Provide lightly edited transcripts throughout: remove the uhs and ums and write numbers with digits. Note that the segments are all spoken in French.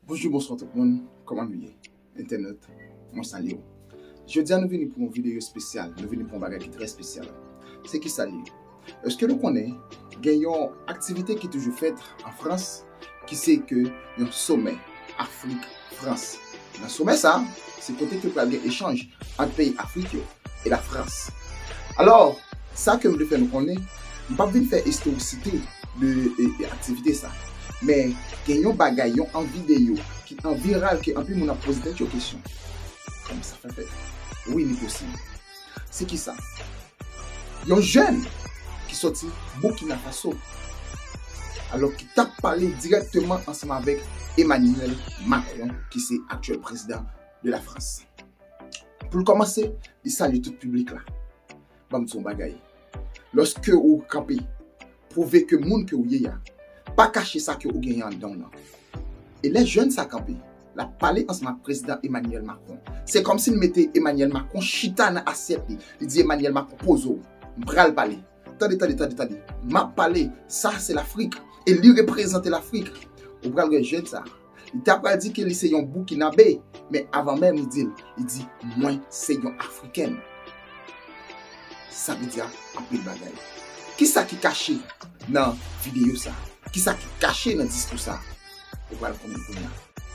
Bonjour, bonsoir tout le monde. Comment vous allez? Internet, moi salut. Je dis à nous venir pour une vidéo spéciale. Nous venons pour un bagage très spécial. C'est qui salut? Est-ce que nous connaissons une activité qui est toujours faite en France qui c'est que un sommet Afrique-France. Dans le sommet, ça, c'est côté que vous avez échange entre pays africains et la France. Alors, ça que nous devons faire, nous connaissons, nous ne pouvons pas venir faire historicité de l'activité ça. Mais il y a un bagage en vidéo qui est en viral qui est un peu mon a posé des questions. Comment ça fait? Oui, il est possible. C'est qui ça? Il y a un jeune qui sorti Burkina Faso. Alors qui t'a parlé directement ensemble avec Emmanuel Macron, qui est actuel président de la France. Pour commencer, il salue tout le public là. Bam son bagay. Lorsque vous campez, prouvez que moun que vous y a, pas cacher ça que vous gagnez en dedans. Et les jeunes ça campé, la parler ensemble avec le président Emmanuel Macron. C'est comme s'il mettait Emmanuel Macron chita dans assiette. Il dit Emmanuel Macron pose bral parler. Attendez. M'a parlé, ça c'est l'Afrique. Et lui représente l'Afrique. Au bral de jeune ça. Il t'a pas dit qu'il c'est un Burkinabé, mais avant même il dit moi c'est un Africain. Ça veut dire un peu de bagaille. Qui ça qui caché dans la vidéo ça? Qui ça qui caché dans le discours ça?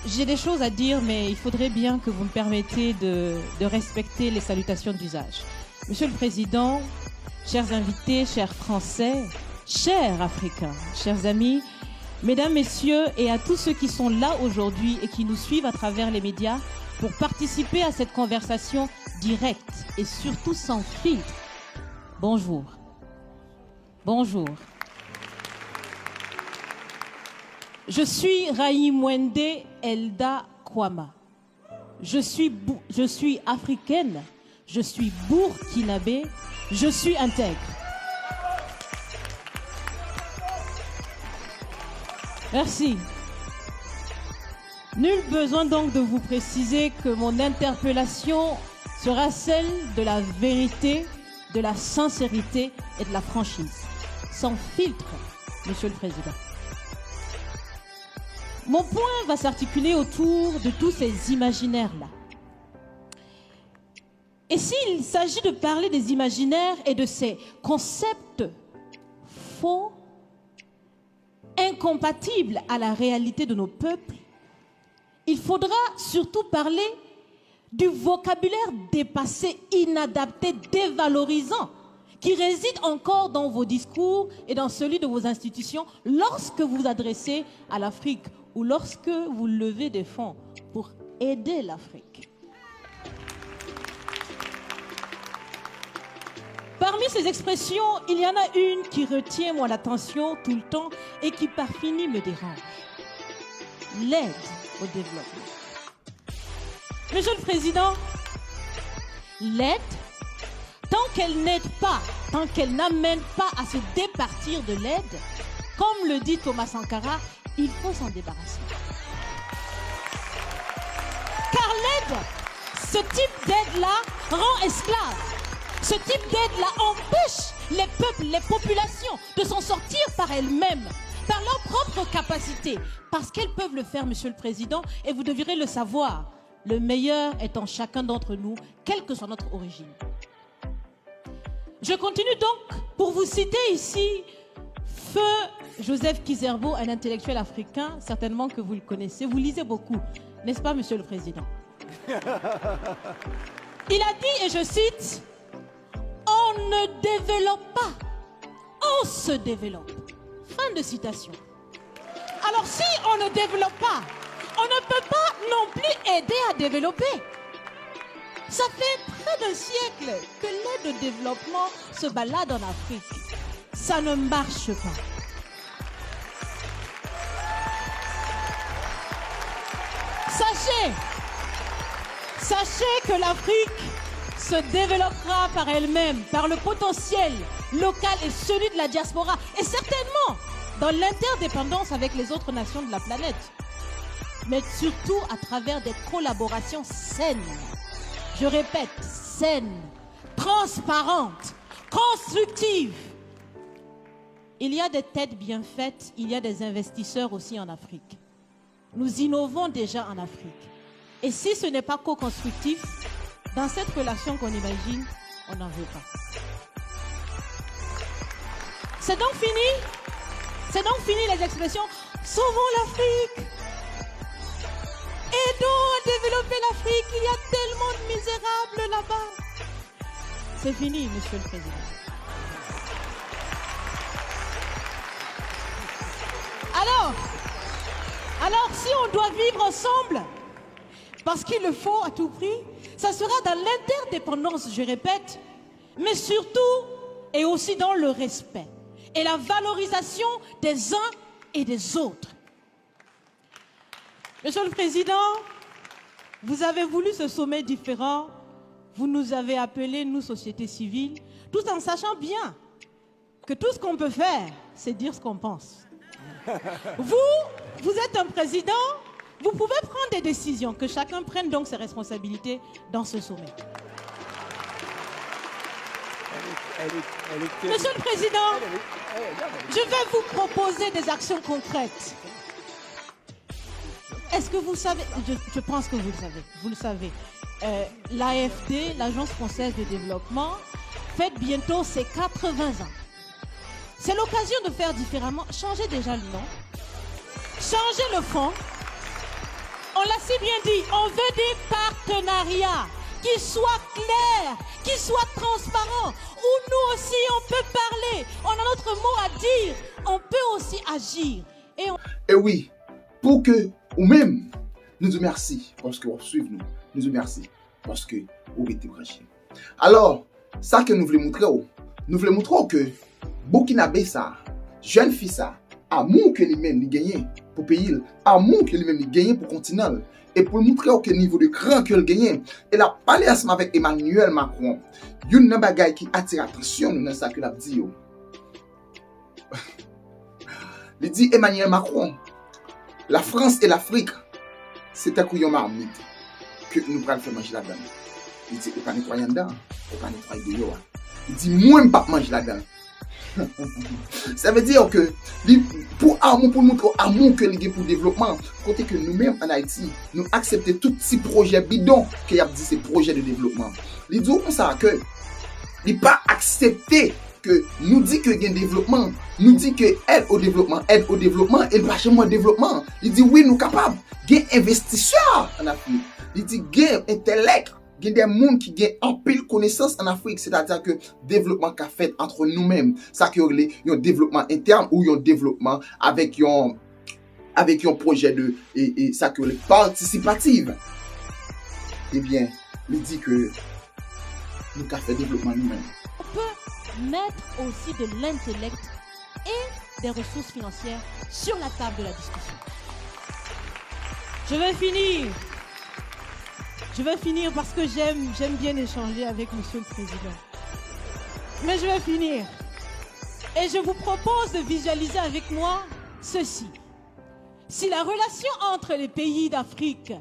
J'ai des choses à dire, mais il faudrait bien que vous me permettiez de respecter les salutations d'usage. Monsieur le Président, chers invités, chers Français, chers Africains, chers amis, mesdames, messieurs, et à tous ceux qui sont là aujourd'hui et qui nous suivent à travers les médias pour participer à cette conversation directe et surtout sans filtre. Bonjour. Bonjour. Je suis Raïmwende Elda Kwama. Je suis africaine, je suis burkinabé, je suis intègre. Merci. Nul besoin donc de vous préciser que mon interpellation sera celle de la vérité, de la sincérité et de la franchise. Sans filtre, Monsieur le Président. Mon point va s'articuler autour de tous ces imaginaires-là. Et s'il s'agit de parler des imaginaires et de ces concepts faux, incompatibles à la réalité de nos peuples, il faudra surtout parler du vocabulaire dépassé, inadapté, dévalorisant, qui réside encore dans vos discours et dans celui de vos institutions lorsque vous vous adressez à l'Afrique ou lorsque vous levez des fonds pour aider l'Afrique. Parmi ces expressions, il y en a une qui retient mon attention tout le temps et qui par fini me dérange. L'aide au développement. Monsieur le Président, l'aide, tant qu'elle n'aide pas, tant qu'elle n'amène pas à se départir de l'aide, comme le dit Thomas Sankara, il faut s'en débarrasser. Car l'aide, ce type d'aide-là rend esclave. Ce type d'aide-là empêche les peuples, les populations de s'en sortir par elles-mêmes, par leur propre capacité. Parce qu'elles peuvent le faire, Monsieur le Président, et vous devriez le savoir. Le meilleur est en chacun d'entre nous, quelle que soit notre origine. Je continue donc pour vous citer ici Feu Joseph Kizerbo, un intellectuel africain, certainement que vous le connaissez. Vous lisez beaucoup, n'est-ce pas, Monsieur le Président? Il a dit, et je cite, « On ne développe pas, on se développe. » Fin de citation. Alors si on ne développe pas, on ne peut pas non plus aider à développer. Ça fait près d'un siècle que l'aide au développement se balade en Afrique. Ça ne marche pas. Sachez que l'Afrique se développera par elle-même, par le potentiel local et celui de la diaspora, et certainement dans l'interdépendance avec les autres nations de la planète, mais surtout à travers des collaborations saines. Je répète, saines, transparentes, constructives. Il y a des têtes bien faites, il y a des investisseurs aussi en Afrique. nous innovons déjà en Afrique. Et si ce n'est pas co-constructif, dans cette relation qu'on imagine, on n'en veut pas. C'est donc fini les expressions « Sauvons l'Afrique !» Aidons à développer l'Afrique, il y a tellement de misérables là-bas. C'est fini, Monsieur le Président. Alors, si on doit vivre ensemble, parce qu'il le faut à tout prix, ça sera dans l'interdépendance, je répète, mais surtout et aussi dans le respect et la valorisation des uns et des autres. Monsieur le Président, vous avez voulu ce sommet différent, vous nous avez appelés, nous, société civile, tout en sachant bien que tout ce qu'on peut faire, c'est dire ce qu'on pense. Vous êtes un président, vous pouvez prendre des décisions, que chacun prenne donc ses responsabilités dans ce sommet. Monsieur le Président, je vais vous proposer des actions concrètes. Est-ce que vous savez, je pense que vous le savez, l'AFD, l'Agence française de développement, fête bientôt ses 80 ans. C'est l'occasion de faire différemment, changer déjà le nom, changer le fond. On l'a si bien dit, on veut des partenariats qui soient clairs, qui soient transparents, où nous aussi on peut parler, on a notre mot à dire, on peut aussi agir. Et oui, pour que, ou même, nous vous remercions parce que vous suivez nous, nous vous remercions parce que vous êtes branchés. Alors, ça que nous voulons montrer que Burkinabé ça, jeune fille ça, amour que lui-même il gagne pour pays, amour que lui-même il gagne pour continent, et pour montrer au niveau de grand que il gagne. Et la parlé ensemble avec Emmanuel Macron, une nan bagay qui attire l'attention nous dans ça que l'a dit yo. Il dit Emmanuel Macron, la France et l'Afrique, c'est un couillon marmite que nous prenons faire manger là-dedans. Il dit, on pas nettoyer dedans, on pas nettoyer de l'eau. Il dit, moi, je ne pas manger là-dedans. Ça veut dire que pour montrer l'amour que nous avons pour le développement, côté que nous-mêmes en Haïti, nous acceptons tout petit projet bidon qu'il y a dit ces projets de développement. Il dit comme ça que il pas accepté que nous dit que il y a un développement, nous dit que aide au développement, et pas chez moi développement. Il dit oui, nous capables, il y a investisseurs en Afrique. Il dit il y a intellect. Il y a des gens qui ont en pile connaissance en Afrique, c'est-à-dire que le développement qu'a fait entre nous-mêmes, ça qui est un développement interne ou un développement avec un projet de et ça qui est participatif. Eh bien, il dit que nous avons fait développement nous-mêmes. On peut mettre aussi de l'intellect et des ressources financières sur la table de la discussion. Je vais finir parce que j'aime bien échanger avec Monsieur le Président. Mais je vais finir. Et je vous propose de visualiser avec moi ceci. Si la relation entre les pays d'Afrique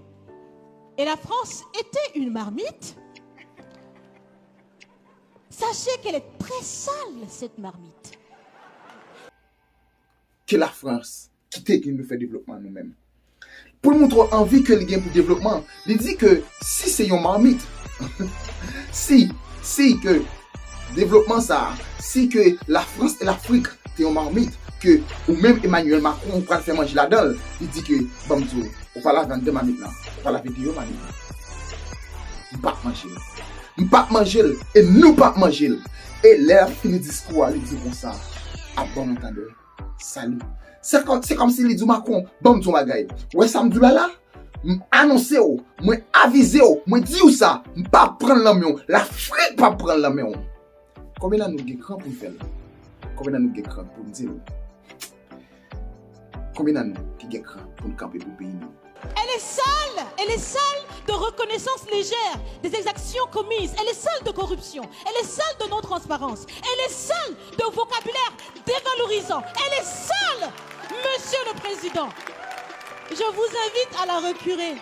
et la France était une marmite, sachez qu'elle est très sale, cette marmite. Que la France, qui nous fait développement nous-mêmes. Pour nous montrer envie que les gains pour le développement, il dit que si c'est une marmite, si que développement ça, si que la France et l'Afrique c'est une marmite, que ou même Emmanuel Macron va faire manger là-dedans, il dit que bon on va la vendre de marmite là, on va la vendre de marmite là. On pas manger et nous pas manger. Et l'air fini discours, il dit comme ça, à bon entendeur, salut. C'est comme si les dit Macron, bon ton bagay. Ouais, ça me dit là, annoncer moi aviser moi dire ça, pas prendre l'amion, l'Afrique pas prendre l'amion. Combien nous avons cran pour faire? Combien nous avons cran pour dire? Combien nous avons cran pour camper pour pays? Elle est sale de reconnaissance légère des exactions commises. Elle est sale de corruption. Elle est sale de non-transparence. Elle est sale de vocabulaire dévalorisant. Elle est sale, Monsieur le Président. Je vous invite à la recurer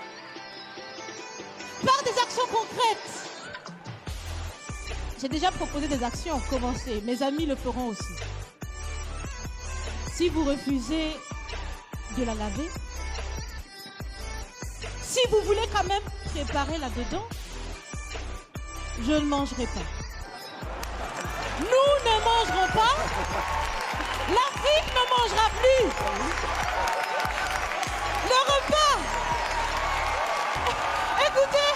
par des actions concrètes. J'ai déjà proposé des actions, commencez. Mes amis le feront aussi. Si vous refusez de la laver, si vous voulez quand même préparer là-dedans, je ne mangerai pas. Nous ne mangerons pas. L'Afrique ne mangera plus. Le repas. Écoutez.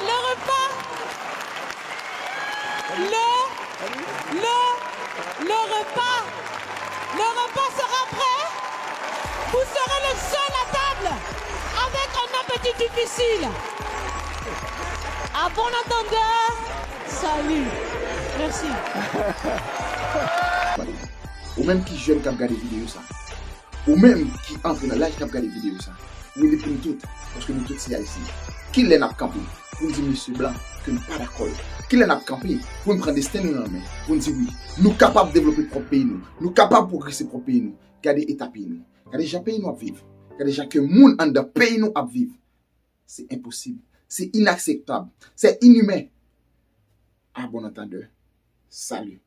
Le repas. Le repas sera prêt. Vous serez le seul à table avec un appétit difficile. À bon entendeur, salut. Merci. Ou même qui jeune qui a regardé vidéo ça. Ou même qui entre dans l'âge qui a regardé vidéo ça. Oui, les pour nous toutes, parce que nous toutes c'est ici. Qui l'en a campé pour nous dire monsieur blanc que nous pas d'accord. Qui l'en a campé pour nous prendre des destin dans la main. Pour nous dire oui, nous capables de développer notre pays nous. Nous capables de progresser notre pays nous. Regardez l'état pays nous. Regardez les gens pays nous à vivre. Regardez les gens que monde en dedans pays nous à vivre. C'est impossible. C'est inacceptable. C'est inhumain. À bon entendeur. Salut.